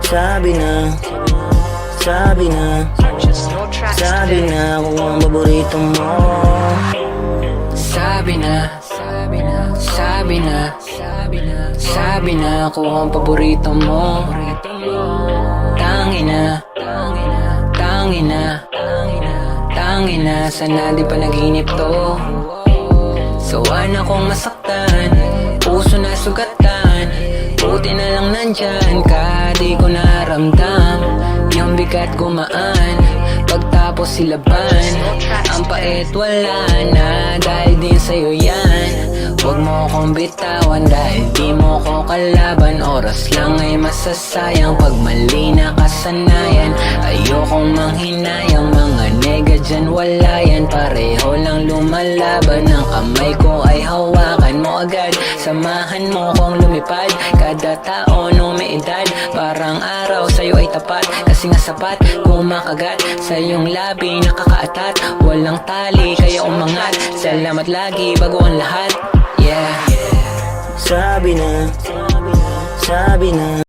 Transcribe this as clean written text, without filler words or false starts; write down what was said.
Sabi na, sabi na, sabi na kung ang paborito mo. Sabi na, sabi na, sabi na, sabi na kung ang paborito mo. Tangina, tangina, tangina, sana di pa naginip to. Sawa na kong masaktan, puso na sugatan. Buti na lang nandyan ka, di ko naramdam yung bigat gumaan pagtapos silaban. Ang pait wala na dahil din sa'yo yan. Huwag mo akong bitawan dahil di mo ko kalaban. Oras lang ay masasayang pag mali na kasanayan. Ayokong manghinayang, mga nega dyan wala yan. Pareho lang lumalaban, ang kamay ko ay hawakan mo agad. Samahan mo kong lumipad, kada tao nung may edad. Parang araw sa'yo ay tapat, kasi nga sapat kumakagat sa iyong labi nakakaatat. Walang tali kaya umangat, salamat lagi bago ang lahat. Yeah. Sabi na, sabi na,